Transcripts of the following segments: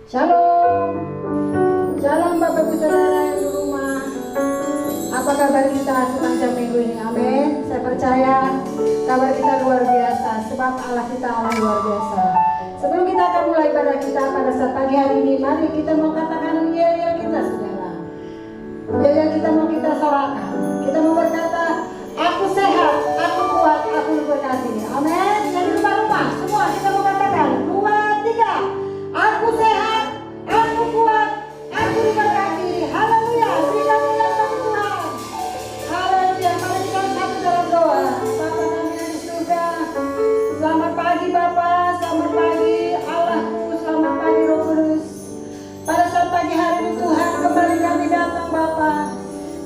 Shalom. Shalom Bapak Ibu Saudara yang di rumah. Apa kabar kita sepanjang minggu ini? Amin. Saya percaya kabar kita luar biasa, sebab Allah kita Allah luar biasa. Sebelum kita akan mulai ibadah kita pada saat pagi hari ini, mari kita mau katakan yel-yel kita, saudara. Yel-yel kita mau kita sorakan. Kita mau berkata, aku sehat, aku kuat, aku diberkati. Amin. Jadi rumah-rumah semua kita mau katakan 2, 3. Aku sehat, aku kuat, aku diberkati. Haleluya. Berikan kita bagi Tuhan. Haleluya. Mari kita satu dalam doa. Bapa kami yang di surga, selamat pagi Bapa, selamat pagi Allahku, selamat pagi Roh Kudus. Pada saat pagi hari ini Tuhan, kembali kami datang Bapa.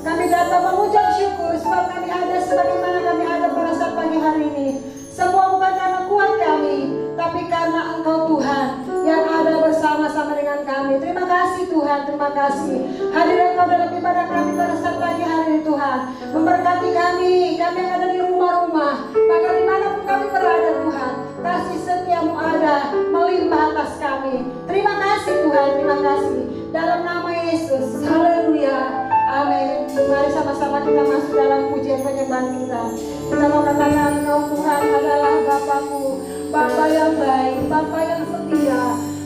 Kami datang mengucap syukur sebab kami ada sebagaimana kami ada pada saat pagi hari ini. Semua bukan karena kuat kami, tapi karena Engkau Tuhan yang ada bersama-sama dengan kami. Terima kasih Tuhan, terima kasih. Hadirat Engkau dalam ibadah kami pada saat pagi hari ini Tuhan. Memberkati kami yang ada di rumah-rumah. Maka dimanapun kami berada Tuhan, kasih setiamu ada melimpah atas kami. Terima kasih Tuhan, terima kasih. Dalam nama Yesus, haleluya. Amin. Mari sama-sama kita masuk dalam pujian penyembahan kita. Kita mau katakan Engkau Tuhan adalah Bapakku, Bapa yang baik, Bapa yang setia.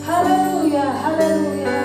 Haleluya, haleluya.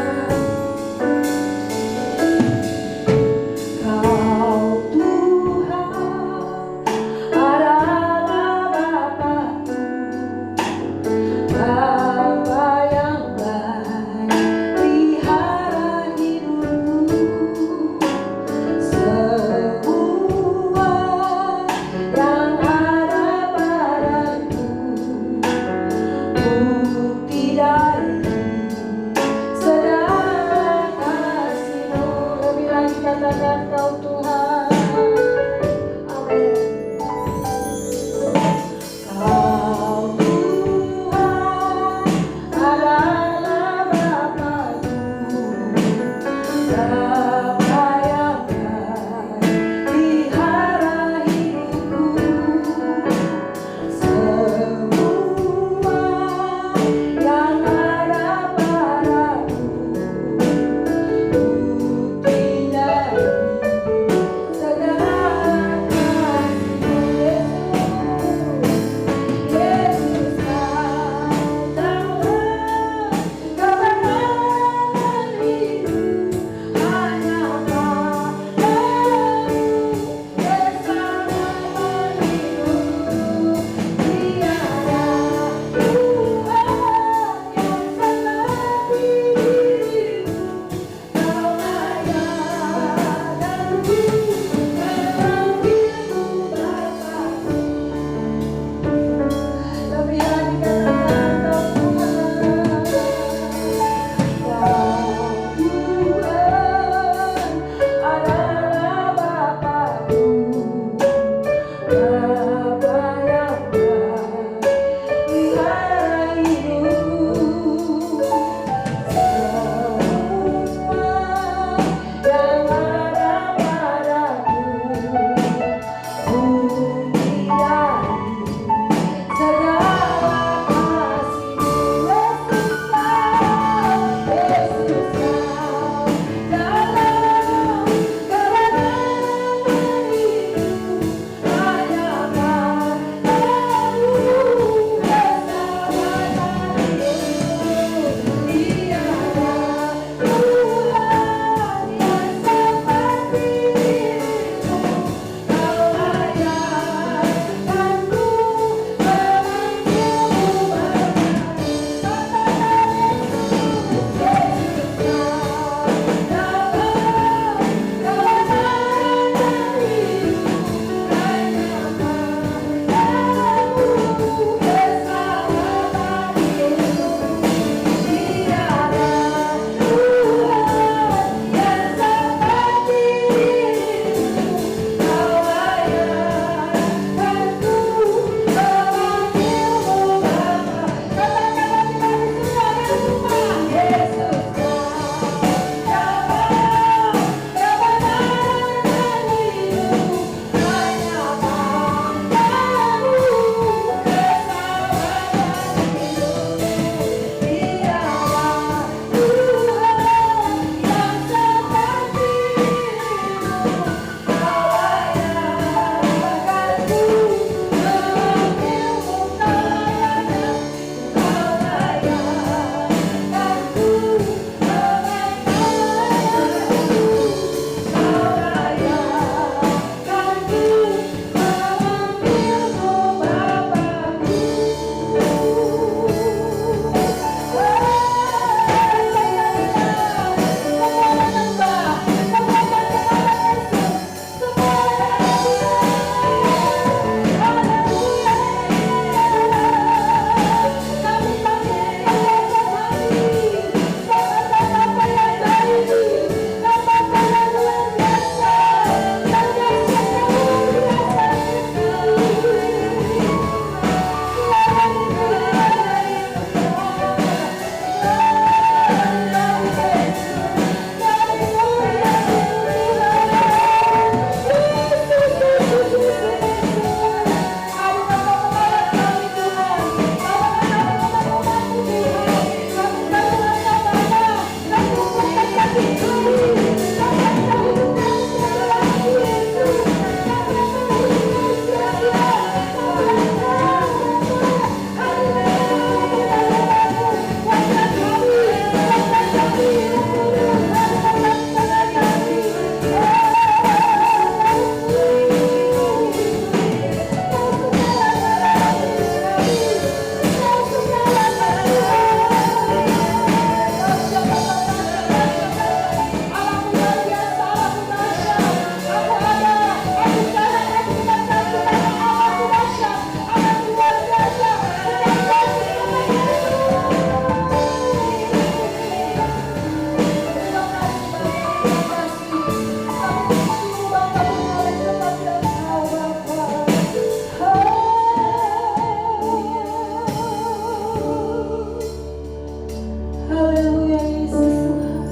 Haleluya Yesus Tuhan.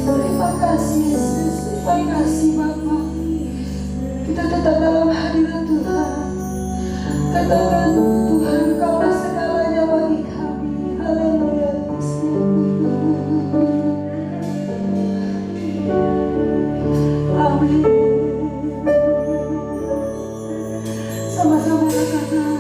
Terima kasih Yesus, terima kasih Bapa. Kita tetap dalam hadirat Tuhan. Katakan Tuhan, Kaulah segalanya bagi kami. Haleluya Yesus. Amin. Sama-sama katakan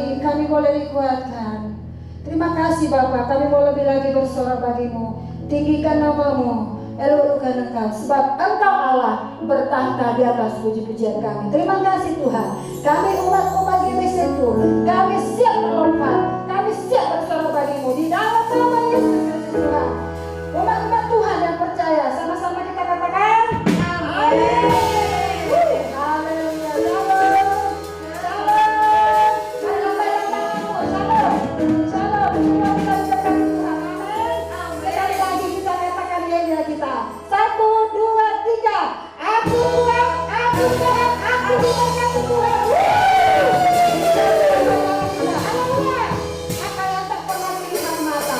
lagi, kami boleh dikuatkan. Terima kasih Bapa, kami mau lebih lagi bersorak bagimu. Tinggikan namamu, elokkan Engkau, sebab Engkau Allah bertahta di atas puji-pujian kami. Terima kasih Tuhan. Kami umat-umat GBC itu, kami siap melompat, kami siap bersorak bagimu di dalam nama Yesus Kristus Tuhan. Umat-umat Tuhan yang percaya, sama-sama kita katakan amin. Haleluya. Shalom. Shalom. Bayang-bayang tanganmu. Shalom. Shalom. Semua kita ucapkan Tuhan. Amin. Sekali lagi kita katakan ya kita. 1, 2, 3. Aku Tuhan, aku Tuhan, aku diberkati Tuhan. Haleluya. Apa yang tak pernah dilihat mata.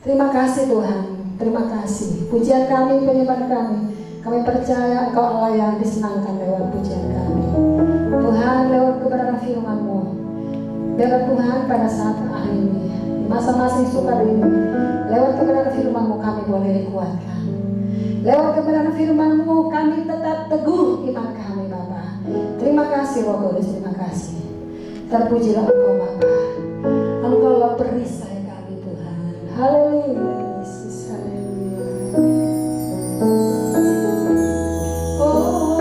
Terima kasih Tuhan, terima kasih. Pujian kami, penyembahan kami, kami percaya Engkau Allah yang disenangkan lewat pujian kami. Tuhan, lewat kebenaran firman-Mu, Biarlah Tuhan pada saat akhir ini, di masa-masa yang sukar ini, lewat kebenaran firman-Mu kami boleh dikuatkan. Lewat kebenaran firman-Mu kami tetap teguh iman kami Bapa. Terima kasih Roh Kudus, terima kasih. Terpujilah Engkau Bapa. Engkaulah perisai kami Tuhan. Haleluya Yesus, haleluya. Oh,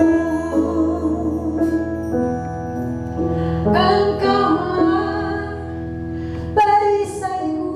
Engkaulah perisaiku.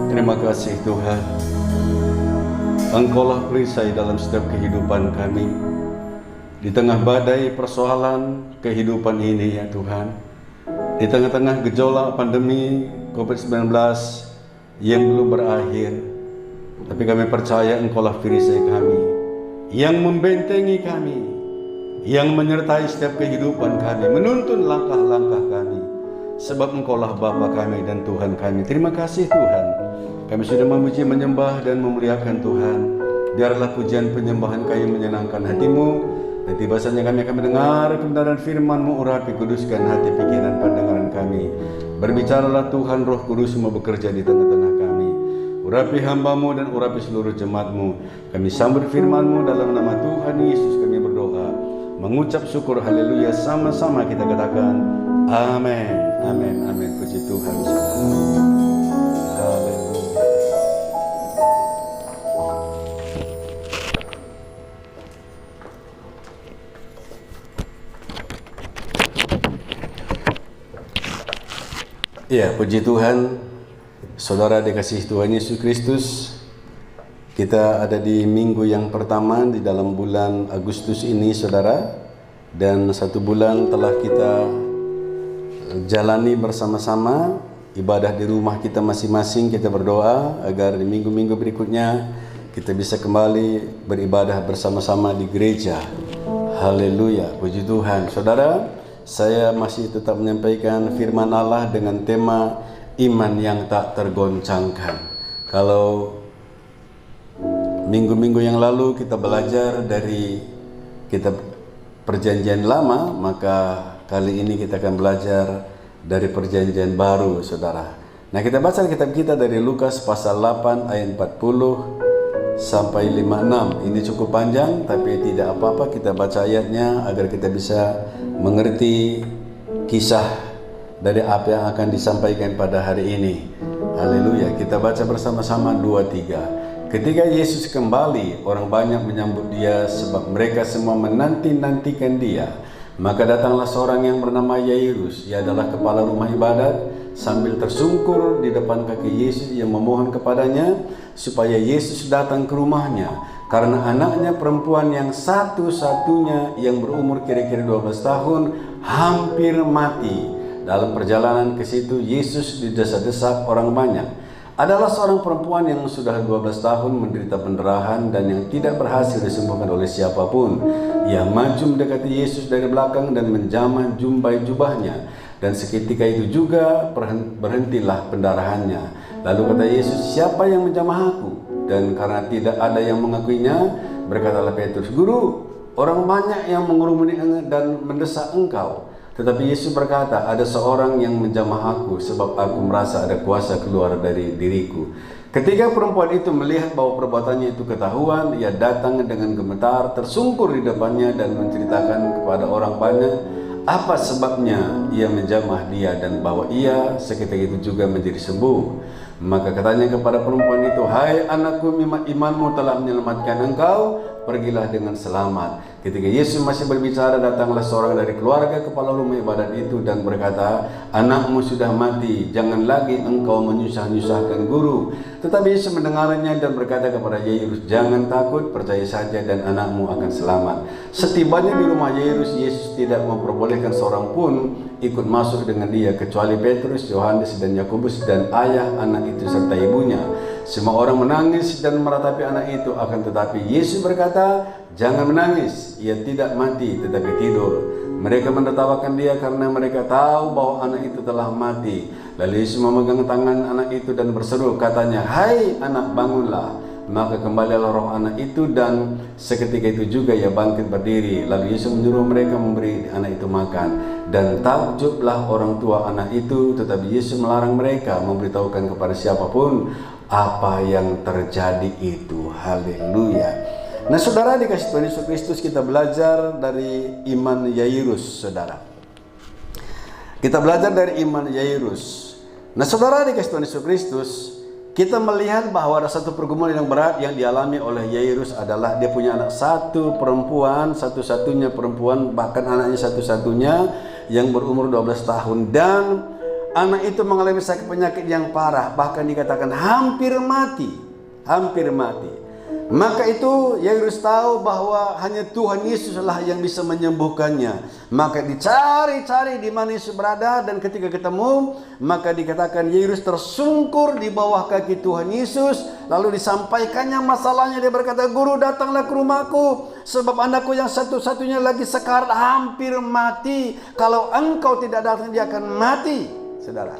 Terima kasih Tuhan, Engkaulah perisai dalam setiap kehidupan kami. Di tengah badai persoalan kehidupan ini ya Tuhan, di tengah-tengah gejolak pandemi COVID-19 yang belum berakhir, tapi kami percaya Engkaulah perisai kami, yang membentengi kami, yang menyertai setiap kehidupan kami, menuntun langkah-langkah kami, sebab Engkaulah Bapa kami dan Tuhan kami. Terima kasih Tuhan, kami sudah memuji, menyembah dan memuliakan Tuhan. Biarlah pujian penyembahan kami menyenangkan hati-Mu. Nanti bahasanya kami akan mendengar kebenaran firman-Mu, urapi kuduskan hati, pikiran, pandangan kami. Berbicaralah Tuhan, Roh Kudus-Mu bekerja di tengah-tengah kami. Urapi hamba-Mu dan urapi seluruh jemaat-Mu. Kami sambut firman-Mu dalam nama Tuhan Yesus kami berdoa. Mengucap syukur, haleluya, sama-sama kita katakan amin, amin, amin. Puji Tuhan. Haleluya. Ya, puji Tuhan, saudara dikasihi Tuhan Yesus Kristus. Kita ada di minggu yang pertama di dalam bulan Agustus ini, saudara. Dan 1 bulan telah kita jalani bersama-sama ibadah di rumah kita masing-masing. Kita berdoa agar di minggu-minggu berikutnya kita bisa kembali beribadah bersama-sama di gereja. Haleluya, puji Tuhan. Saudara, saya masih tetap menyampaikan firman Allah dengan tema iman yang tak tergoncangkan. Kalau minggu-minggu yang lalu kita belajar dari kitab Perjanjian Lama, maka kali ini kita akan belajar dari Perjanjian Baru, saudara. Nah, kita baca kitab kita dari Lukas pasal 8 ayat 40 sampai 56. Ini cukup panjang, tapi tidak apa-apa, kita baca ayatnya agar kita bisa mengerti kisah dari apa yang akan disampaikan pada hari ini. Haleluya. Kita baca bersama-sama 2-3. Ketika Yesus kembali, orang banyak menyambut dia sebab mereka semua menanti-nantikan dia. Maka datanglah seorang yang bernama Yairus. Ia adalah kepala rumah ibadat. Sambil tersungkur di depan kaki Yesus, ia memohon kepadanya supaya Yesus datang ke rumahnya, karena anaknya perempuan yang satu-satunya yang berumur kira-kira 12 tahun hampir mati. Dalam perjalanan ke situ, Yesus didesa-desak orang banyak. Adalah seorang perempuan yang sudah 12 tahun menderita pendarahan dan yang tidak berhasil disembuhkan oleh siapapun. Ia maju mendekati Yesus dari belakang dan menjamah jumbai jubahnya. Dan seketika itu juga berhentilah pendarahannya. Lalu kata Yesus, siapa yang menjamah aku? Dan karena tidak ada yang mengakuinya, berkatalah Petrus, Guru, orang banyak yang mengurumuni dan mendesak engkau. Tetapi Yesus berkata, ada seorang yang menjamah aku, sebab aku merasa ada kuasa keluar dari diriku. Ketika perempuan itu melihat bahwa perbuatannya itu ketahuan, ia datang dengan gemetar, tersungkur di depannya dan menceritakan kepada orang banyak apa sebabnya ia menjamah dia dan bahwa ia seketika itu juga menjadi sembuh. Maka katanya kepada perempuan itu, hai anakku, imanmu telah menyelamatkan engkau, pergilah dengan selamat. Ketika Yesus masih berbicara, datanglah seorang dari keluarga kepala rumah ibadat itu dan berkata, anakmu sudah mati, jangan lagi engkau menyusah-nyusahkan guru. Tetapi Yesus mendengarnya dan berkata kepada Yairus, jangan takut, percaya saja dan anakmu akan selamat. Setibanya di rumah Yairus, Yesus tidak memperbolehkan seorang pun ikut masuk dengan dia kecuali Petrus, Yohanes dan Yakobus dan ayah anak itu serta ibunya. Semua orang menangis dan meratapi anak itu, akan tetapi Yesus berkata, jangan menangis, ia tidak mati tetapi tidur. Mereka menertawakan dia karena mereka tahu bahwa anak itu telah mati. Lalu Yesus memegang tangan anak itu dan berseru, katanya, hai anak, bangunlah. Maka kembalilah roh anak itu dan seketika itu juga ia bangkit berdiri. Lalu Yesus menyuruh mereka memberi anak itu makan. Dan takjublah orang tua anak itu, tetapi Yesus melarang mereka memberitahukan kepada siapapun apa yang terjadi itu. Haleluya. Nah, saudara dikasih Tuhan Yesus Kristus, kita belajar dari iman Yairus, saudara. Kita belajar dari iman Yairus. Nah, saudara dikasih Tuhan Yesus Kristus, kita melihat bahwa ada satu pergumulan yang berat yang dialami oleh Yairus adalah dia punya anak satu perempuan, satu-satunya perempuan, bahkan anaknya satu-satunya yang berumur 12 tahun. Dan anak itu mengalami sakit penyakit yang parah, bahkan dikatakan hampir mati. Hampir mati. Maka itu Yairus tahu bahwa hanya Tuhan Yesuslah yang bisa menyembuhkannya. Maka dicari-cari di mana Yesus berada, dan ketika ketemu, maka dikatakan Yairus tersungkur di bawah kaki Tuhan Yesus. Lalu disampaikannya masalahnya. Dia berkata, Guru, datanglah ke rumahku, sebab anakku yang satu-satunya lagi sekarat hampir mati. Kalau engkau tidak datang, dia akan mati, saudara.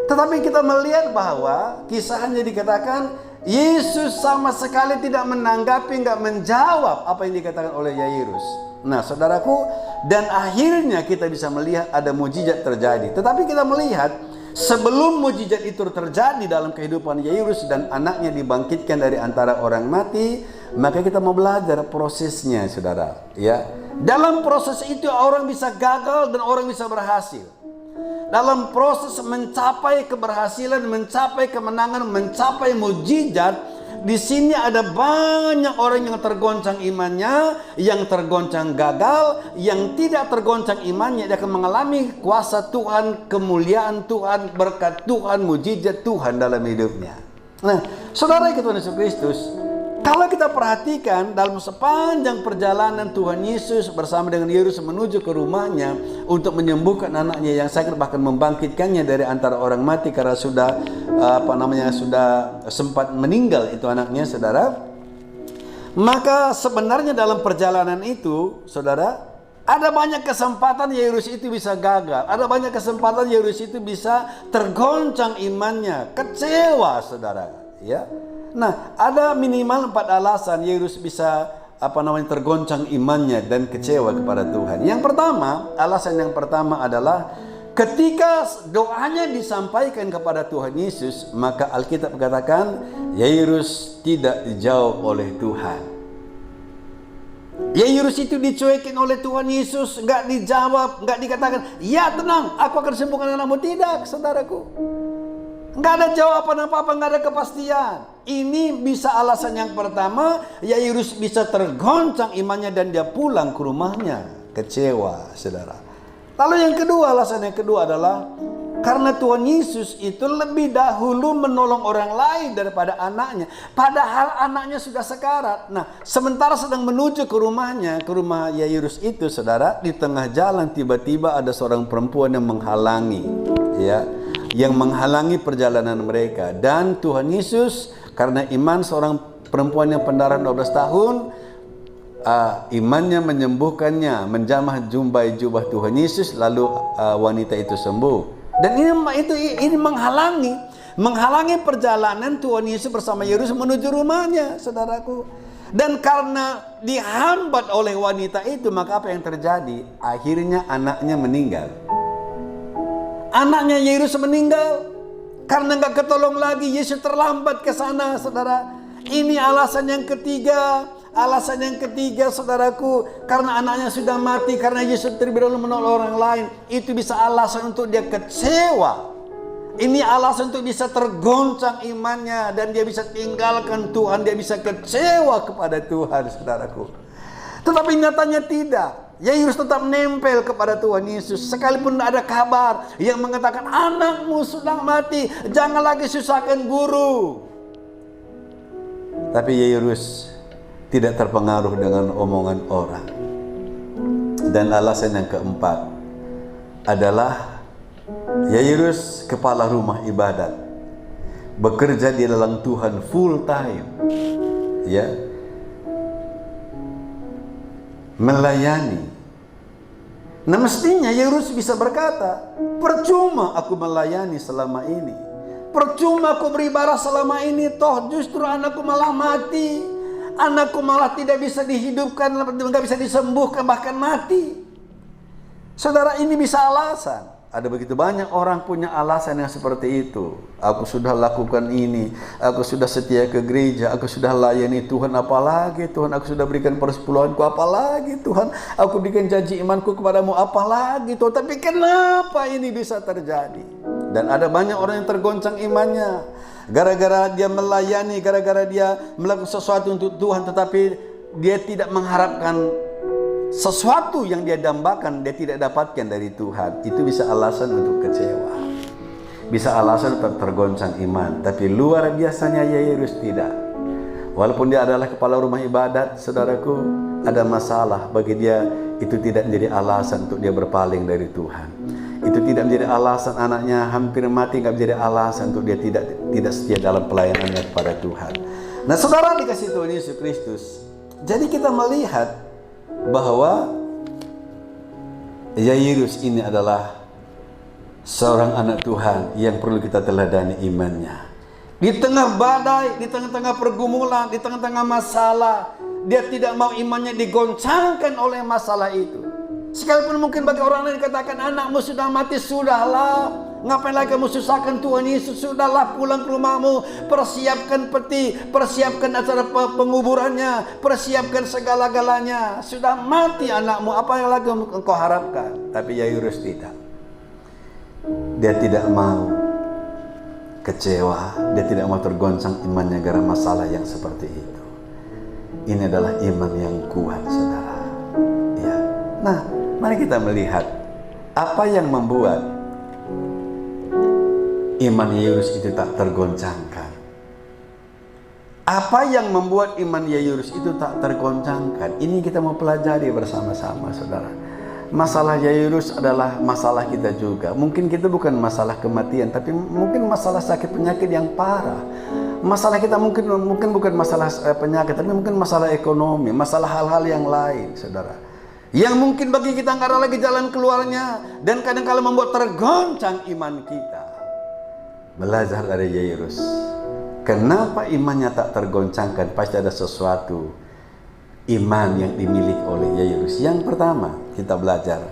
Tetapi kita melihat bahwa kisahnya dikatakan Yesus sama sekali tidak menanggapi, nggak menjawab apa yang dikatakan oleh Yairus. Nah, saudaraku, dan akhirnya kita bisa melihat ada mujizat terjadi. Tetapi kita melihat sebelum mujizat itu terjadi dalam kehidupan Yairus dan anaknya dibangkitkan dari antara orang mati, maka kita mau belajar prosesnya, saudara. Ya, dalam proses itu orang bisa gagal dan orang bisa berhasil. Dalam proses mencapai keberhasilan, mencapai kemenangan, mencapai mujizat, di sini ada banyak orang yang tergoncang imannya, yang tergoncang gagal, yang tidak tergoncang imannya. Dia akan mengalami kuasa Tuhan, kemuliaan Tuhan, berkat Tuhan, mujizat Tuhan dalam hidupnya. Nah, saudara Tuhan Yesus Kristus, kalau kita perhatikan dalam sepanjang perjalanan Tuhan Yesus bersama dengan Yesus menuju ke rumahnya untuk menyembuhkan anaknya yang sakit, bahkan membangkitkannya dari antara orang mati karena sudah sudah sempat meninggal itu anaknya, saudara. Maka sebenarnya dalam perjalanan itu, saudara, ada banyak kesempatan Yairus itu bisa gagal, ada banyak kesempatan Yairus itu bisa tergoncang imannya, kecewa, saudara, ya. Nah, ada minimal 4 alasan Yairus bisa tergoncang imannya dan kecewa kepada Tuhan. Yang pertama, alasan yang pertama adalah ketika doanya disampaikan kepada Tuhan Yesus, maka Alkitab katakan Yairus tidak dijawab oleh Tuhan. Yairus itu dicuekin oleh Tuhan Yesus, nggak dijawab, nggak dikatakan, ya tenang, aku akan sembuhkan anakmu. Tidak, saudaraku. Nggak ada jawaban apa-apa, nggak ada kepastian. Ini bisa alasan yang pertama, Yairus bisa tergoncang imannya dan dia pulang ke rumahnya kecewa, saudara. Lalu yang kedua, alasan yang kedua adalah karena Tuhan Yesus itu lebih dahulu menolong orang lain daripada anaknya. Padahal anaknya sudah sekarat. Nah, sementara sedang menuju ke rumahnya, ke rumah Yairus itu, saudara, di tengah jalan tiba-tiba ada seorang perempuan yang menghalangi, ya, yang menghalangi perjalanan mereka. Dan Tuhan Yesus karena iman seorang perempuan yang pendarahan 12 tahun, imannya menyembuhkannya, menjamah jubah Tuhan Yesus, lalu wanita itu sembuh. Dan ini menghalangi perjalanan Tuhan Yesus bersama Yairus menuju rumahnya, saudaraku. Dan karena dihambat oleh wanita itu, maka apa yang terjadi? Akhirnya anaknya meninggal. Anaknya Yairus meninggal karena nggak ketolong lagi. Yesus terlambat ke sana, saudara. Ini alasan yang ketiga. Alasan yang ketiga, saudaraku, karena anaknya sudah mati, karena Yesus terlebih dahulu menolong orang lain. Itu bisa alasan untuk dia kecewa. Ini alasan untuk bisa tergoncang imannya dan dia bisa tinggalkan Tuhan, dia bisa kecewa kepada Tuhan, saudaraku. Tetapi nyatanya tidak. Yairus tetap nempel kepada Tuhan Yesus. Sekalipun ada kabar yang mengatakan anakmu sudah mati, jangan lagi susahkan guru. Tapi Yairus tidak terpengaruh dengan omongan orang. Dan alasan yang keempat adalah Yairus kepala rumah ibadat, bekerja di dalam Tuhan full time, ya, melayani. Nah, mestinya Yairus bisa berkata, percuma aku melayani selama ini, percuma aku beribadah selama ini, toh justru anakku malah mati, anakku malah tidak bisa dihidupkan, nggak bisa disembuhkan, bahkan mati. Saudara, ini bisa alasan. Ada begitu banyak orang punya alasan yang seperti itu. Aku sudah lakukan ini, aku sudah setia ke gereja, aku sudah layani Tuhan, apalagi Tuhan, aku sudah berikan persepuluhanku, apalagi Tuhan, aku berikan janji imanku kepadamu, apalagi Tuhan. Tapi kenapa ini bisa terjadi? Dan ada banyak orang yang tergoncang imannya gara-gara dia melayani, gara-gara dia melakukan sesuatu untuk Tuhan, tetapi dia tidak mengharapkan sesuatu yang dia dambakan, dia tidak dapatkan dari Tuhan. Itu bisa alasan untuk kecewa, bisa alasan untuk tergoncang iman. Tapi luar biasanya Yairus tidak. Walaupun dia adalah kepala rumah ibadat, saudaraku, ada masalah bagi dia. Itu tidak menjadi alasan untuk dia berpaling dari Tuhan. Itu tidak menjadi alasan anaknya hampir mati, nggak menjadi alasan untuk dia tidak setia dalam pelayanannya kepada Tuhan. Nah, saudara dikasih Tuhan Yesus Kristus, jadi kita melihat bahwa Yairus ini adalah seorang anak Tuhan yang perlu kita teladani imannya. Di tengah badai, di tengah-tengah pergumulan, di tengah-tengah masalah, dia tidak mau imannya digoncangkan oleh masalah itu. Sekalipun mungkin bagi orang lain dikatakan anakmu sudah mati, sudahlah, ngapain lagi kamu susahkan Tuhan Yesus, sudahlah, pulang ke rumahmu, persiapkan peti, persiapkan acara penguburannya, persiapkan segala-galanya. Sudah mati anakmu, apa yang lagi engkau harapkan? Tapi Yairus tidak. Dia tidak mau. kecewa, dia tidak mau tergoncang imannya gara masalah yang seperti itu. Ini adalah iman yang kuat, saudara. Ya. Nah, mari kita melihat apa yang membuat iman Yairus itu tak tergoncangkan. Apa yang membuat iman Yairus itu tak tergoncangkan? Ini kita mau pelajari bersama-sama, saudara. Masalah Yairus adalah masalah kita juga. Mungkin kita bukan masalah kematian, tapi mungkin masalah sakit penyakit yang parah. Masalah kita mungkin bukan masalah penyakit, tapi mungkin masalah ekonomi, masalah hal-hal yang lain, saudara. Yang mungkin bagi kita nggak ada lagi jalan keluarnya, dan kadang-kala membuat tergoncang iman kita. Belajar dari Yairus. Kenapa imannya tak tergoncangkan? Pasti ada sesuatu iman yang dimiliki oleh Yairus. Yang pertama, kita belajar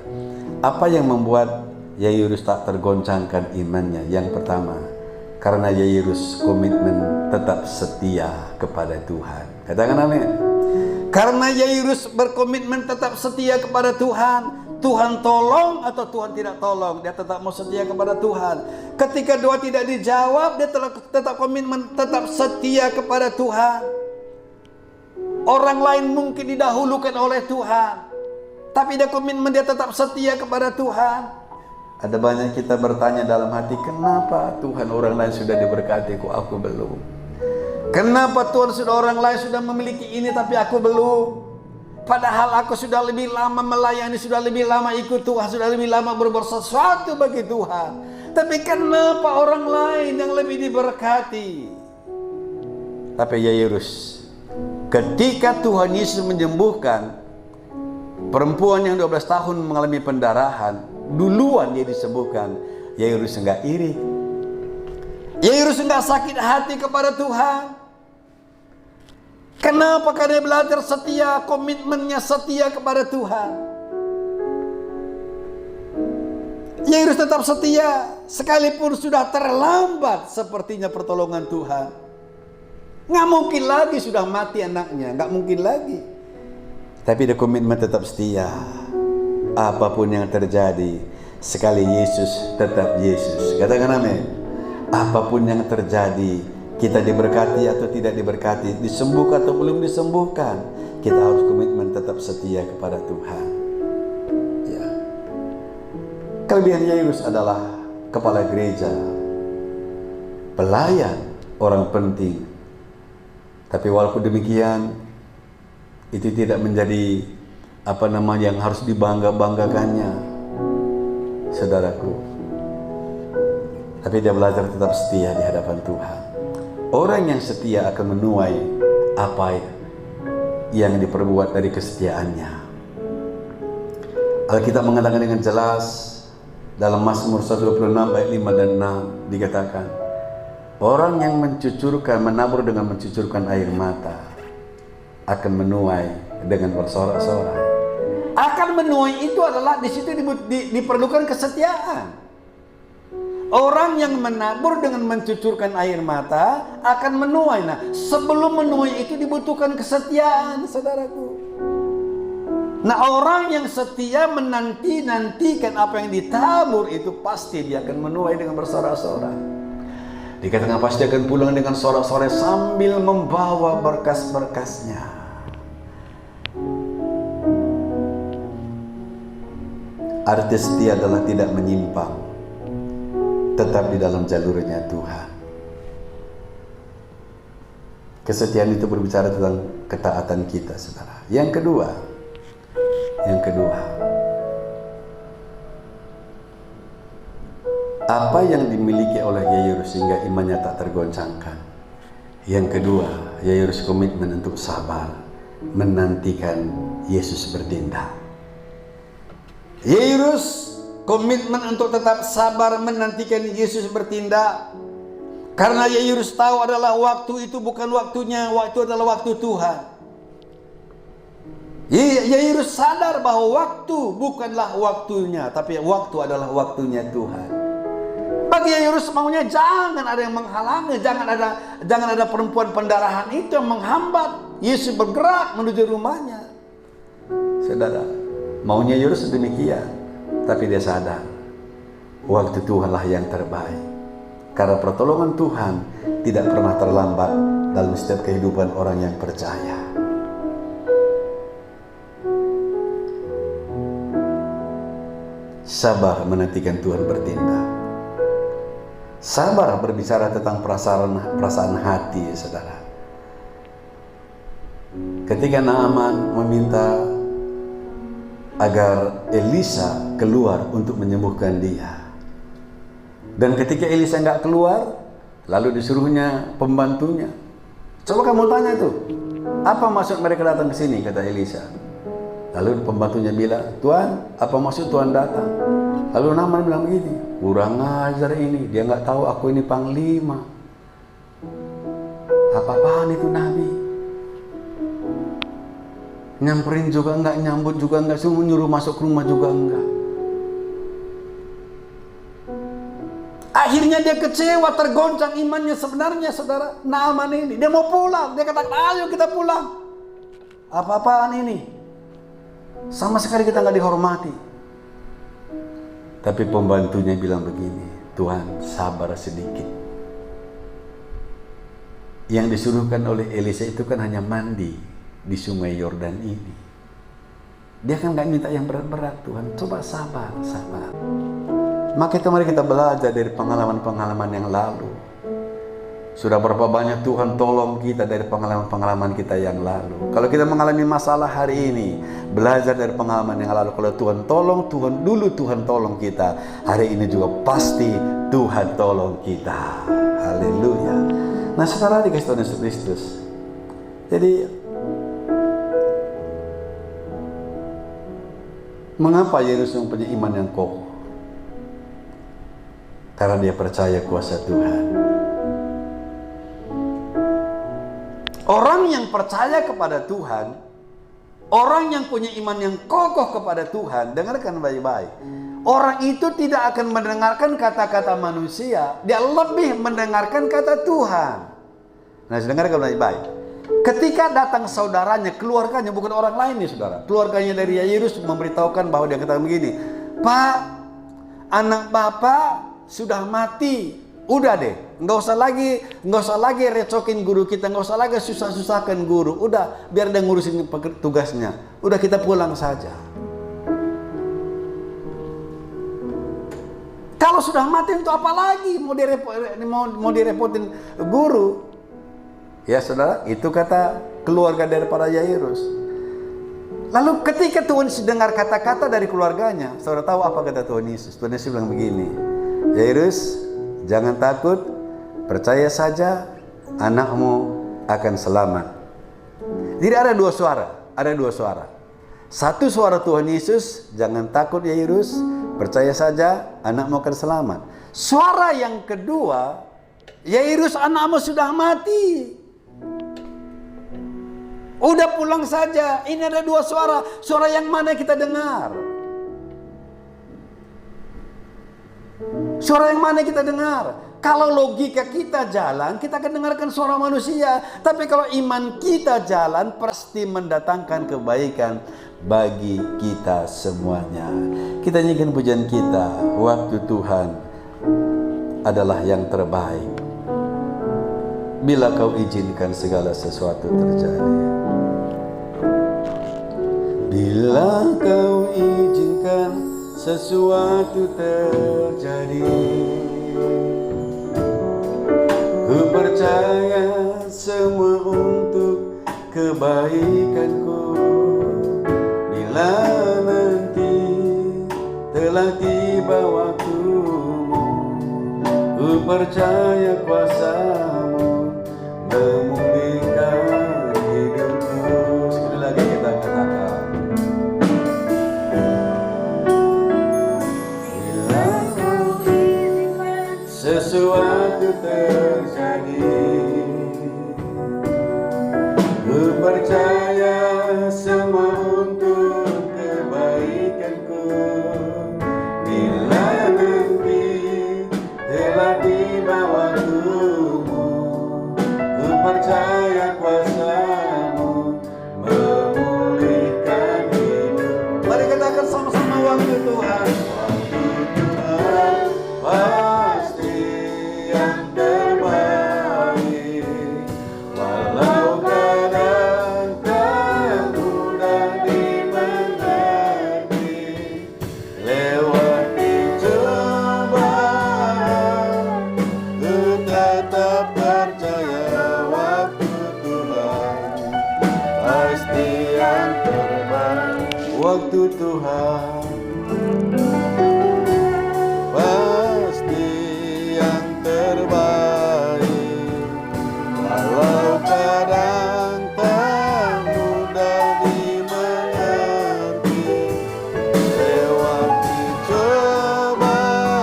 apa yang membuat Yairus tak tergoncangkan imannya. Yang pertama, karena Yairus komitmen tetap setia kepada Tuhan. Katakan amin. Karena Yairus berkomitmen tetap setia kepada Tuhan. Tuhan tolong atau Tuhan tidak tolong, dia tetap mau setia kepada Tuhan. Ketika doa tidak dijawab, dia tetap komitmen tetap setia kepada Tuhan. Orang lain mungkin didahulukan oleh Tuhan, tapi dia komitmen, dia tetap setia kepada Tuhan. Ada banyak kita bertanya dalam hati, kenapa Tuhan orang lain sudah diberkati, kok aku belum? Kenapa Tuhan orang lain sudah memiliki ini tapi aku belum? Padahal aku sudah lebih lama melayani, sudah lebih lama ikut Tuhan, sudah lebih lama berbuat sesuatu bagi Tuhan. Tapi kenapa orang lain yang lebih diberkati? Tapi Yairus, ketika Tuhan Yesus menyembuhkan perempuan yang 12 tahun mengalami pendarahan, duluan dia disembuhkan. Yairus enggak iri. Yairus enggak sakit hati kepada Tuhan. Kenapa? Karena dia belajar setia, komitmennya setia kepada Tuhan. Yairus tetap setia, sekalipun sudah terlambat sepertinya pertolongan Tuhan. Nggak mungkin lagi sudah mati anaknya, nggak mungkin lagi. Tapi dia komitmen tetap setia. Apapun yang terjadi, sekali Yesus tetap Yesus. Katakan amin. Apapun yang terjadi, kita diberkati atau tidak diberkati, disembuhkan atau belum disembuhkan, kita harus komitmen tetap setia kepada Tuhan. Ya. Kelebihan Yairus adalah kepala gereja, pelayan, orang penting. Tapi walaupun demikian, itu tidak menjadi yang harus dibangga-banggakannya, saudaraku. Tapi dia belajar tetap setia di hadapan Tuhan. Orang yang setia akan menuai apa yang diperbuat dari kesetiaannya. Alkitab mengatakan dengan jelas dalam Mazmur 126 ayat 5 dan 6 dikatakan, orang yang menabur dengan mencucurkan air mata akan menuai dengan bersorak-sorai. Akan menuai itu adalah di situ diperlukan kesetiaan. Orang yang menabur dengan mencucurkan air mata akan menuai. Nah, sebelum menuai itu dibutuhkan kesetiaan, saudaraku. Nah, orang yang setia menanti-nantikan apa yang ditabur itu, pasti dia akan menuai dengan bersorak-sorai. Dikatakan pasti akan pulang dengan sorak-sorai sambil membawa berkas-berkasnya. Arti setia adalah tidak menyimpang, tetap di dalam jalurnya Tuhan. Kesetiaan itu berbicara tentang ketaatan kita, saudara. Yang kedua, apa yang dimiliki oleh Yairus sehingga imannya tak tergoncangkan? Yang kedua, Yairus komitmen untuk sabar, menantikan Yesus bertindak. Yairus komitmen untuk tetap sabar menantikan Yesus bertindak. Karena Yairus tahu adalah waktu itu bukan waktunya, waktu adalah waktu Tuhan. Yairus sadar bahwa waktu bukanlah waktunya, tapi waktu adalah waktunya Tuhan. Bagi Yairus maunya jangan ada yang menghalangi, jangan ada perempuan pendarahan itu yang menghambat Yesus bergerak menuju rumahnya. Saudara, maunya Yairus demikian. Tapi dia sadar waktu Tuhanlah yang terbaik. Karena pertolongan Tuhan tidak pernah terlambat dalam setiap kehidupan orang yang percaya. Sabar menantikan Tuhan bertindak. Sabar berbicara tentang perasaan hati, saudara. Ketika Naaman meminta agar Elisa keluar untuk menyembuhkan dia, dan ketika Elisa nggak keluar, lalu disuruhnya pembantunya, coba kamu tanya itu, apa maksud mereka datang ke sini, kata Elisa. Lalu pembantunya bilang, Tuhan, apa maksud Tuhan datang? Lalu Naaman bilang begini, kurang ajar ini, dia nggak tahu aku ini panglima. Apa-apaan itu Nabi? Nyamperin juga enggak, nyambut juga enggak, semua nyuruh masuk ke rumah juga enggak. Akhirnya dia kecewa, tergoncang imannya sebenarnya, saudara. Naaman ini, dia mau pulang, dia katakan, ayo kita pulang. Apa-apaan ini? Sama sekali kita nggak dihormati. Tapi pembantunya bilang begini, Tuhan sabar sedikit. Yang disuruhkan oleh Elisa itu kan hanya mandi di sungai Yordan ini. Dia kan nggak minta yang berat-berat, Tuhan coba sabar. Maka itu mari kita belajar dari pengalaman-pengalaman yang lalu. Sudah berapa banyak Tuhan tolong kita dari pengalaman-pengalaman kita yang lalu. Kalau kita mengalami masalah hari ini, belajar dari pengalaman yang lalu. Kalau Tuhan tolong, Tuhan tolong kita. Hari ini juga pasti Tuhan tolong kita. Haleluya. Nah, saudara dikasih Tuhan Yesus Kristus. Jadi, mengapa Yairus punya iman yang kokoh? Karena dia percaya kuasa Tuhan. Orang yang percaya kepada Tuhan, orang yang punya iman yang kokoh kepada Tuhan, dengarkan baik-baik. Orang itu tidak akan mendengarkan kata-kata manusia, dia lebih mendengarkan kata Tuhan. Nah, dengarkan baik-baik. Ketika datang saudaranya, keluarganya, bukan orang lain nih saudara, keluarganya dari Yairus memberitahukan bahwa dia katakan begini, Pak, anak Bapak sudah mati. Udah deh, nggak usah lagi recokin guru kita, nggak usah lagi susah-susahkan guru. Udah, biar dia ngurusin tugasnya. Udah kita pulang saja. Kalau sudah mati untuk apa lagi mau direpotin guru? Ya saudara, itu kata keluarga daripada Yairus. Lalu ketika Tuhan dengar kata-kata dari keluarganya, saudara tahu apa kata Tuhan Yesus? Tuhan Yesus bilang begini, Yairus, jangan takut, percaya saja anakmu akan selamat. Jadi ada dua suara. Satu suara Tuhan Yesus, jangan takut Yairus, percaya saja anakmu akan selamat. Suara yang kedua, Yairus anakmu sudah mati. Udah pulang saja. Ini ada dua suara. Suara yang mana kita dengar? Suara yang mana kita dengar? Kalau logika kita jalan, kita akan dengarkan suara manusia. Tapi kalau iman kita jalan, pasti mendatangkan kebaikan bagi kita semuanya. Kita nyanyikan pujian kita, waktu Tuhan adalah yang terbaik. Bila kau izinkan segala sesuatu terjadi. Bila kau izinkan sesuatu terjadi, ku percaya semua untuk kebaikanku. Bila nanti telah tiba waktumu, ku percaya kuasamu memulihkan hidupku. Sekali lagi kita katakan, sesuatu terjadi, ku percaya semua untuk kebaikanku. Bila nanti telah tiba waktumu, ku percaya kuasamu memulihkan hidup. Mari katakan sama-sama, waktu Tuhan, waktu Tuhan pasti yang Tuhan pasti yang terbaik. Walau kadang tak mudah dimengerti, lewati cobaan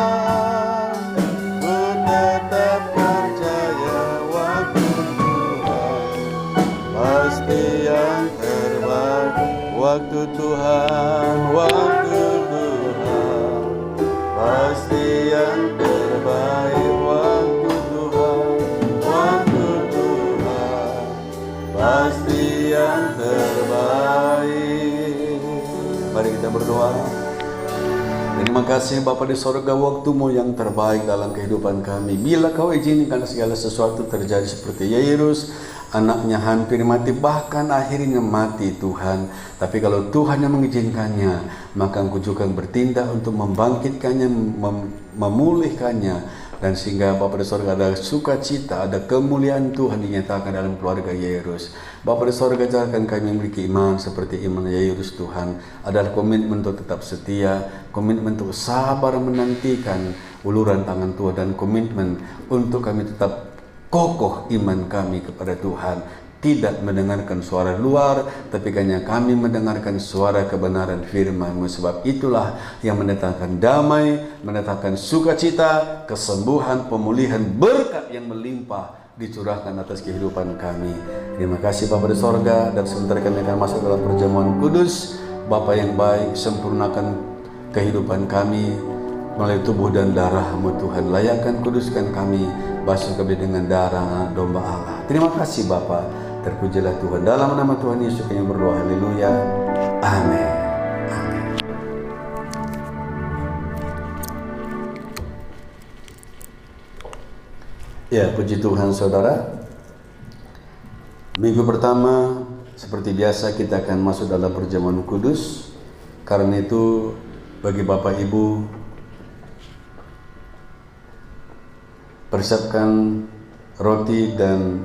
ku tetap percaya waktu Tuhan pasti yang terbaik. Waktu Tuhan pasti yang terbaik. Waktu Tuhan pasti yang terbaik. Mari kita berdoa. Terima kasih Bapa di sorga, waktumu yang terbaik dalam kehidupan kami. Bila kau izinkan segala sesuatu terjadi seperti Yairus, anaknya hampir mati, bahkan akhirnya mati Tuhan. Tapi kalau Tuhan yang mengizinkannya, maka Engkau juga bertindak untuk membangkitkannya, memulihkannya. Dan sehingga Bapa di sorga ada sukacita, ada kemuliaan Tuhan dinyatakan dalam keluarga Yairus. Bapa di sorga, jadikan kami memiliki iman seperti iman Yairus Tuhan. Adalah komitmen untuk tetap setia, komitmen untuk sabar menantikan uluran tangan Tuhan, dan komitmen untuk kami tetap kokoh iman kami kepada Tuhan, tidak mendengarkan suara luar, tapi hanya kami mendengarkan suara kebenaran firman-Mu. Sebab itulah yang mendatangkan damai, mendatangkan sukacita, kesembuhan, pemulihan, berkat yang melimpah dicurahkan atas kehidupan kami. Terima kasih Bapa di sorga, dan sebentar kami akan masuk dalam perjamuan kudus. Bapa yang baik, sempurnakan kehidupan kami melalui tubuh dan darah-Mu Tuhan. Layakkan, kuduskan kami, basuh kami dengan darah domba Allah. Terima kasih Bapa, terpujilah Tuhan. Dalam nama Tuhan Yesus kami berdoa, haleluya, amin. Amin. Ya, puji Tuhan saudara. Minggu pertama seperti biasa kita akan masuk dalam perjamuan kudus. Karena itu bagi Bapak Ibu, persiapkan roti dan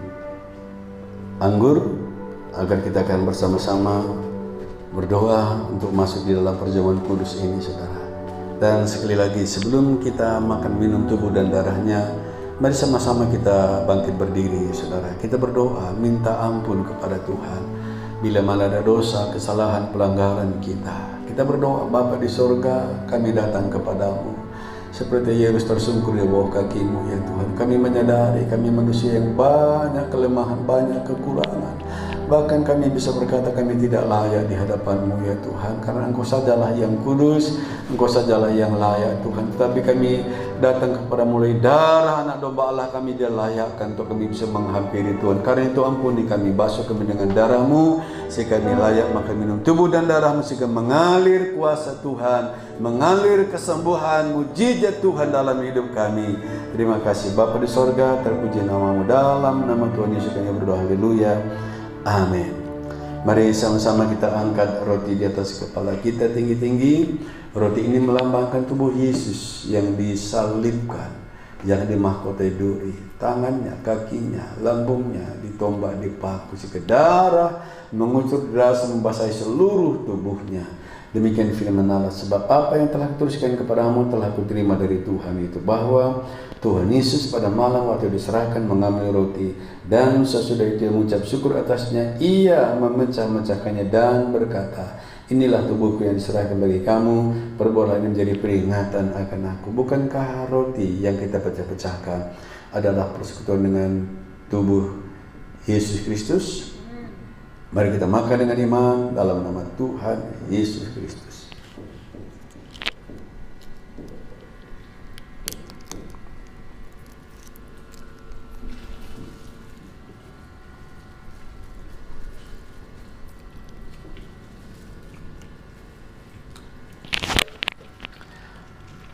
anggur agar kita akan bersama-sama berdoa untuk masuk di dalam perjamuan kudus ini saudara. Dan sekali lagi, sebelum kita makan minum tubuh dan darahnya, mari sama-sama kita bangkit berdiri saudara. Kita berdoa minta ampun kepada Tuhan bila mana ada dosa, kesalahan, pelanggaran kita. Kita berdoa, Bapa di sorga, kami datang kepadamu seperti Yairus tersungkur di bawah kaki-Mu ya Tuhan. Kami menyadari kami manusia yang banyak kelemahan, banyak kekurangan. Bahkan kami bisa berkata kami tidak layak di hadapan-Mu ya Tuhan. Karena Engkau sajalah yang kudus, Engkau sajalah yang layak Tuhan. Tetapi kami datang kepada mulai darah anak domba Allah, kami dilayakkan untuk kami bisa menghampiri Tuhan. Karena itu ampuni kami, basuh kami dengan darah-Mu, sehingga kami layak makan minum tubuh dan darah-Mu, sehingga mengalir kuasa Tuhan, mengalir kesembuhan, mujizat Tuhan dalam hidup kami. Terima kasih Bapa di sorga, terpuji nama-Mu. Dalam nama Tuhan Yesus kami berdoa, haleluya, amin. Mari sama-sama kita angkat roti di atas kepala kita tinggi-tinggi. Roti ini melambangkan tubuh Yesus yang disalibkan, yang dimahkotai duri. Tangannya, kakinya, lambungnya ditombak, dipaku, sehingga darah mengucur deras membasahi seluruh tubuhnya. Demikian firman Allah, sebab apa yang telah kutuliskan kepadamu telah kuterima dari Tuhan, itu bahwa Tuhan Yesus pada malam waktu diserahkan mengambil roti, dan sesudah itu mengucap syukur atasnya, ia memecah-mecahkannya dan berkata, inilah tubuhku yang diserahkan bagi kamu, perbuatlah ini menjadi peringatan akan aku. Bukankah roti yang kita pecah-pecahkan adalah persekutuan dengan tubuh Yesus Kristus? Mari kita makan dengan iman dalam nama Tuhan Yesus Kristus.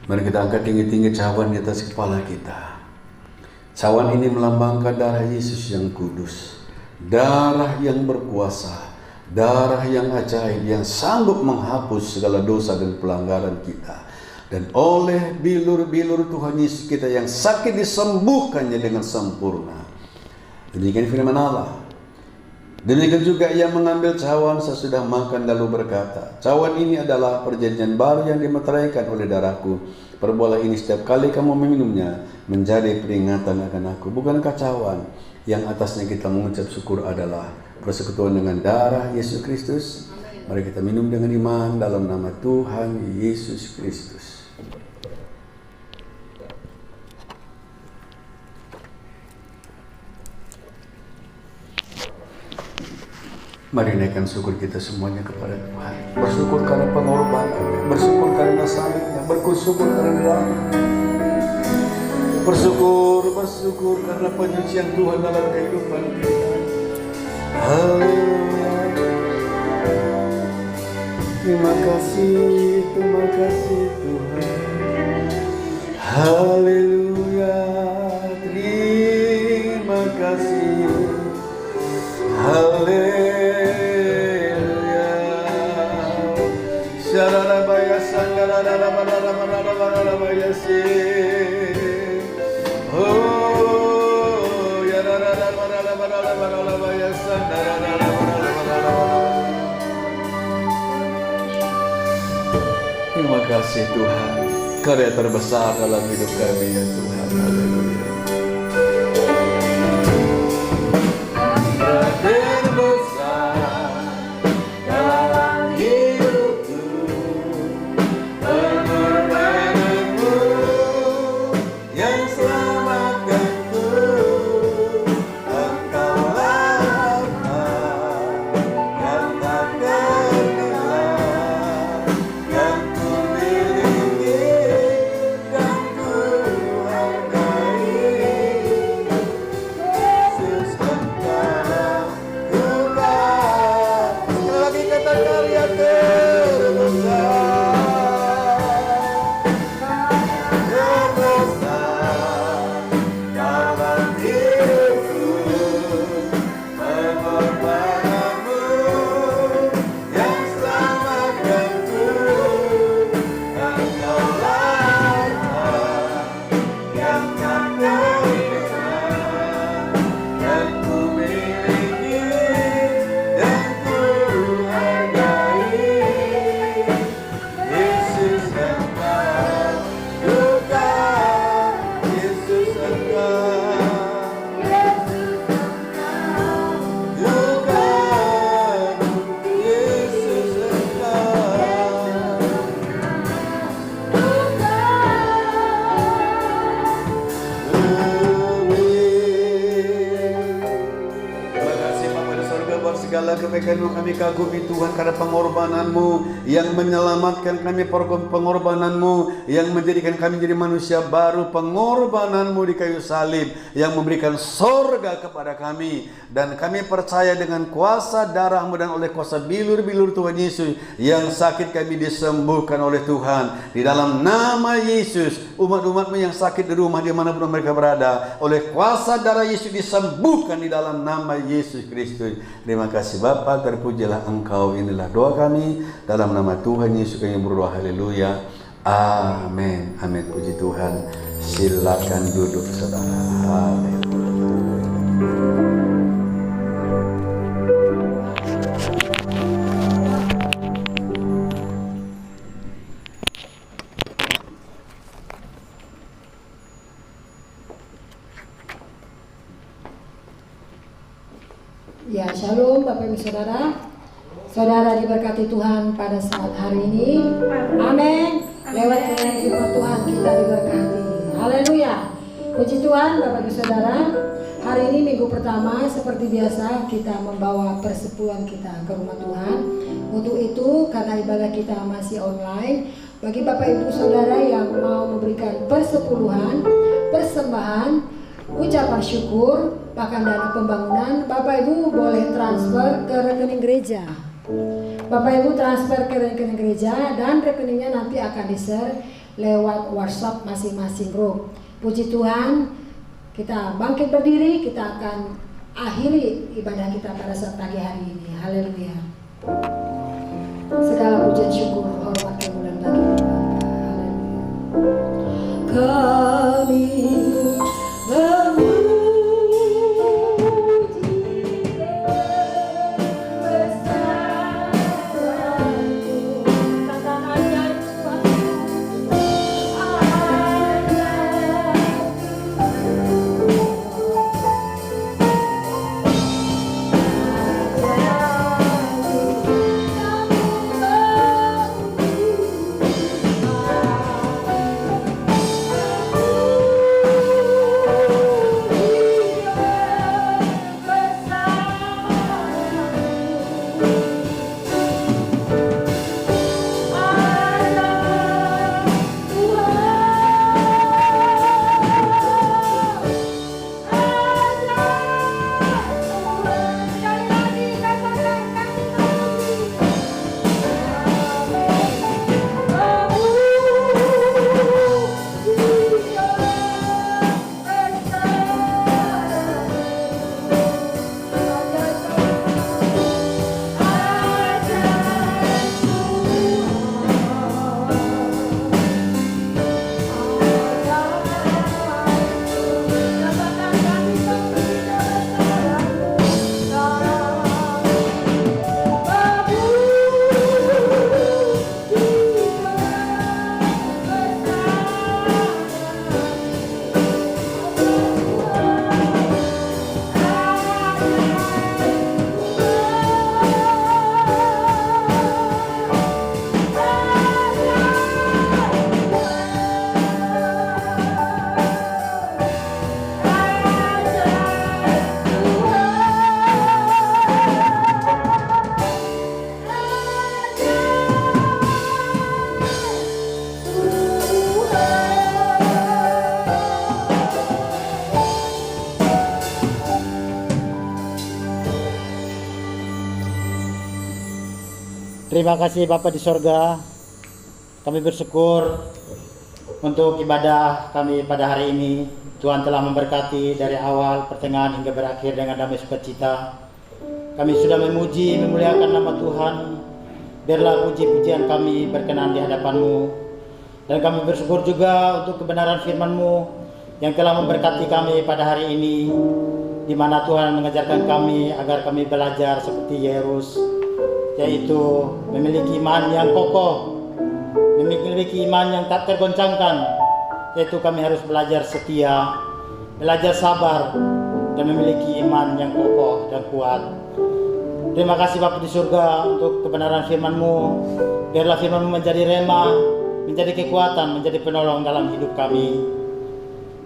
Mari kita angkat tinggi-tinggi cawan di atas kepala kita. Cawan ini melambangkan darah Yesus yang kudus, darah yang berkuasa, darah yang ajaib, yang sanggup menghapus segala dosa dan pelanggaran kita. Dan oleh bilur-bilur Tuhan Yesus kita yang sakit disembuhkannya dengan sempurna. Demikian firman Allah. Demikian juga ia mengambil cawan sesudah makan lalu berkata, cawan ini adalah perjanjian baru yang dimeteraikan oleh darahku. Perbuatlah ini setiap kali kamu meminumnya menjadi peringatan akan aku. Bukankah cawan yang atasnya kita mengucap syukur adalah persekutuan dengan darah Yesus Kristus? Mari kita minum dengan iman dalam nama Tuhan Yesus Kristus. Mari naikkan syukur kita semuanya kepada Tuhan. Bersyukur karena pengorbanan, bersyukur karena salibnya, bersyukur karena darahnya. Bersyukur karena penyucian Tuhan dalam kehidupan kita. Haleluya. Terima kasih Tuhan. Haleluya. Terima kasih. Haleluya. Shararabaya sandararabaya si. Oh ya rararabaya sandararabaya. Terima kasih Tuhan, karya terbesar dalam hidup kami ya Tuhan. Haleluya. Kami kagumi Tuhan karena pengorbanan-Mu yang menyelamatkan kami, pengorbanan-Mu yang menjadikan kami jadi manusia baru, pengorbanan-Mu di kayu salib yang memberikan sorga kepada kami. Dan kami percaya dengan kuasa darah-Mu dan oleh kuasa bilur-bilur Tuhan Yesus yang sakit kami disembuhkan oleh Tuhan. Di dalam nama Yesus, umat-umat-Mu yang sakit di rumah dimanapun mereka berada, oleh kuasa darah Yesus disembuhkan di dalam nama Yesus Kristus. Terima kasih Bapa, terpujilah Engkau. Inilah doa kami dalam nama Tuhan Yesus kami berdoa. Haleluya. Amin. Amin. Puji Tuhan. Silakan duduk saudara. Haleluya. Ya, shalom Bapak Ibu Saudara. Saudara diberkati Tuhan pada saat hari ini. Amin. Lewat firman Tuhan kita diberkati. Haleluya. Puji Tuhan Bapak Ibu Saudara. Hari ini minggu pertama seperti biasa kita membawa persepuluhan kita ke rumah Tuhan. Untuk itu karena ibadah kita masih online, bagi Bapak Ibu Saudara yang mau memberikan persepuluhan, persembahan, ucapan syukur, bahkan dana pembangunan, Bapak Ibu boleh transfer ke rekening gereja. Bapak Ibu transfer ke rekening gereja dan rekeningnya nanti akan di-share lewat WhatsApp masing-masing grup. Puji Tuhan, kita bangkit berdiri, kita akan akhiri ibadah kita pada saat pagi hari ini. Haleluya. Segala pujian syukur, hormat, kemuliaan bagi Bapa. Haleluya. Kami memuji Terima kasih Bapa di sorga. Kami bersyukur untuk ibadah kami pada hari ini. Tuhan telah memberkati dari awal, pertengahan hingga berakhir dengan damai sukacita. Kami sudah memuji, memuliakan nama Tuhan. Biarlah puji-pujian kami berkenan di hadapan-Mu. Dan kami bersyukur juga untuk kebenaran firman-Mu yang telah memberkati kami pada hari ini, di mana Tuhan mengajarkan kami agar kami belajar seperti Yerus, yaitu memiliki iman yang kokoh, memiliki iman yang tak tergoncangkan, yaitu kami harus belajar setia, belajar sabar, dan memiliki iman yang kokoh dan kuat. Terima kasih Bapa di surga untuk kebenaran firman-Mu. Biarlah firman-Mu menjadi rema, menjadi kekuatan, menjadi penolong dalam hidup kami.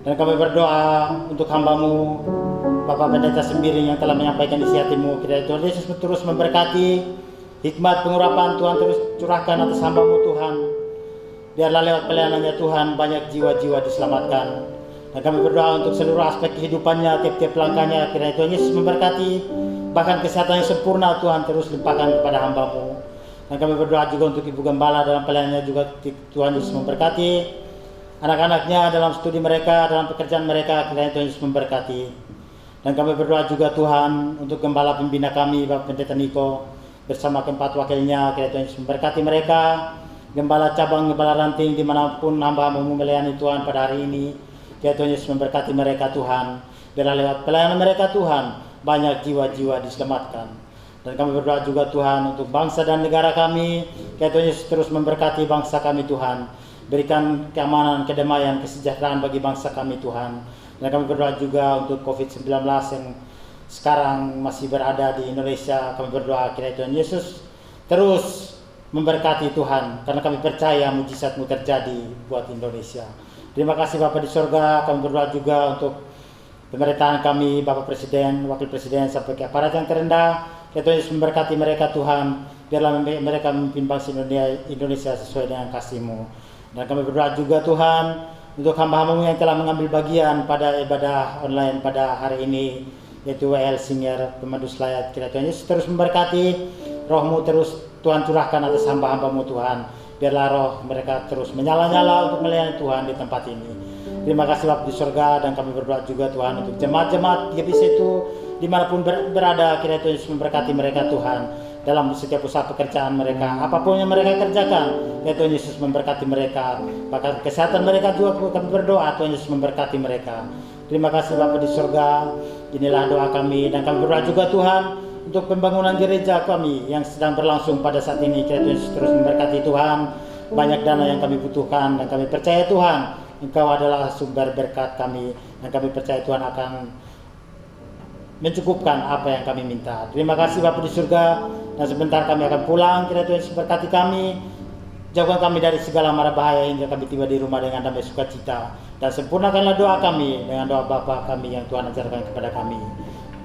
Dan kami berdoa untuk hamba-Mu, Bapak Pendeta Sembiring yang telah menyampaikan isi hati-Mu. Kiranya Tuhan Yesus terus memberkati, hikmat pengurapan Tuhan terus curahkan atas hamba-Mu Tuhan. Biarlah lewat pelayanannya Tuhan banyak jiwa-jiwa diselamatkan. Dan kami berdoa untuk seluruh aspek kehidupannya, tiap-tiap langkahnya. Kiranya Tuhan Yesus memberkati, bahkan kesehatan yang sempurna Tuhan terus limpahkan kepada hamba-Mu. Dan kami berdoa juga untuk Ibu Gembala dalam pelayanannya juga, Tuhan Yesus memberkati anak-anaknya dalam studi mereka, dalam pekerjaan mereka. Kiranya Tuhan Yesus memberkati. Dan kami berdoa juga Tuhan untuk Gembala pembina kami, Bapak Pendeta Niko, bersama keempat wakilnya. Kiranya Tuhan Yesus memberkati mereka. Gembala cabang, gembala ranting, dimanapun hamba-Mu melayani Tuhan pada hari ini. Ya Tuhan Yesus memberkati mereka Tuhan. Biarlah lewat pelayanan mereka Tuhan banyak jiwa-jiwa diselamatkan. Dan kami berdoa juga Tuhan untuk bangsa dan negara kami. Ya Tuhan Yesus terus memberkati bangsa kami Tuhan. Berikan keamanan, kedamaian, kesejahteraan bagi bangsa kami Tuhan. Dan kami berdoa juga untuk COVID-19 yang sekarang masih berada di Indonesia. Kami berdoa kiranya Tuhan Yesus terus memberkati Tuhan, karena kami percaya mujizat-Mu terjadi buat Indonesia. Terima kasih Bapa di sorga. Kami berdoa juga untuk pemerintahan kami, Bapak Presiden, Wakil Presiden, sampai ke aparat yang terendah. Ya Tuhan Yesus memberkati mereka Tuhan. Biarlah mereka memimpin bangsa Indonesia sesuai dengan kasih-Mu. Dan kami berdoa juga Tuhan untuk hamba-hamba-Mu yang telah mengambil bagian pada ibadah online pada hari ini, yaitu WL Singer, pemandu selayat. Kiranya Tuhan Yesus terus memberkati, Roh-Mu terus Tuhan curahkan atas hamba-hamba-Mu Tuhan. Biarlah roh mereka terus menyala-nyala untuk melayani Tuhan di tempat ini. Terima kasih Bapa di surga. Dan kami berdoa juga Tuhan untuk jemaat-jemaat GBC itu dimanapun berada. Kiranya Tuhan Yesus memberkati mereka Tuhan dalam setiap usaha pekerjaan mereka, apapun yang mereka kerjakan. Ya Tuhan Yesus memberkati mereka. Bahkan kesehatan mereka juga kami berdoa Tuhan Yesus memberkati mereka. Terima kasih Bapa di surga. Inilah doa kami. Dan kami berdoa juga Tuhan untuk pembangunan gereja kami yang sedang berlangsung pada saat ini. Kiranya Tuhan Yesus terus memberkati Tuhan. Banyak dana yang kami butuhkan, dan kami percaya Tuhan Engkau adalah sumber berkat kami, dan kami percaya Tuhan akan mencukupkan apa yang kami minta. Terima kasih Bapa di surga. Dan sebentar kami akan pulang. Kiranya Tuhan Yesus berkati kami, jauhkan kami dari segala mara bahaya hingga kami tiba di rumah dengan damai sukacita. Dan sempurnakanlah doa kami dengan doa Bapa kami yang Tuhan ajarkan kepada kami.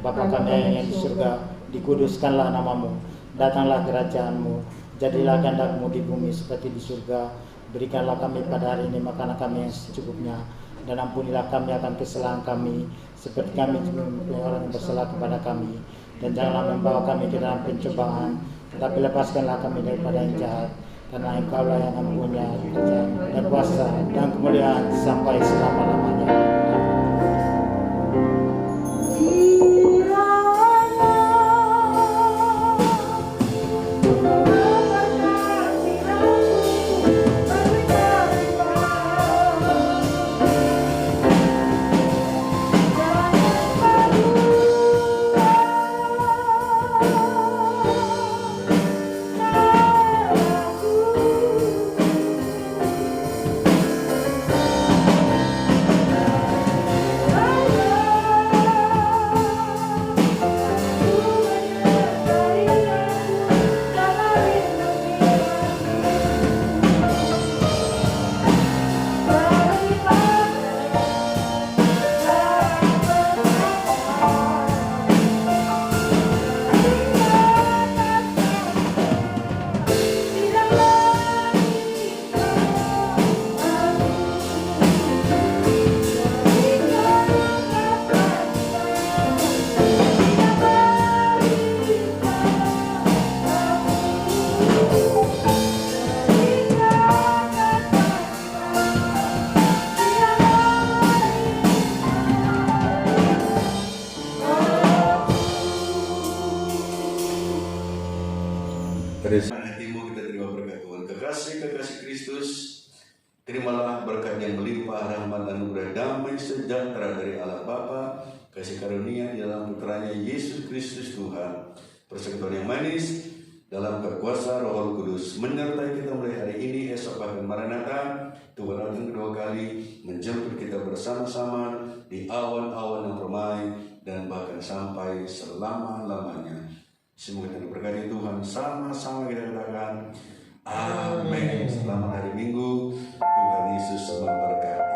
Bapa kami yang di surga, dikuduskanlah nama-Mu, datanglah kerajaan-Mu, jadilah kehendak-Mu di bumi seperti di surga. Berikanlah kami pada hari ini makanan kami yang secukupnya, dan ampunilah kami akan kesalahan kami, seperti kami juga mengampuni orang yang bersalah kepada kami. Dan janganlah membawa kami ke dalam pencobaan, tetapi lepaskanlah kami daripada yang jahat. Karena Engkau-lah yang mempunyai kerajaan dan kuasa dan kemuliaan sampai selama-lamanya. Terimalah berkat yang melimpah, rahmat anugerah damai sejahtera dari Allah Bapa, kasih karunia di dalam putranya Yesus Kristus Tuhan, persekutuan yang manis dalam kekuasaan Roh Kudus menyertai kita mulai hari ini, esok bahkan Maranatha. Tuhan datang kedua kali menjemput kita bersama-sama di awan-awan yang permai dan bahkan sampai selama-lamanya. Semoga kita diberkati Tuhan, sama-sama kita katakan amin. Selamat hari Minggu, Tuhan Yesus memberkati.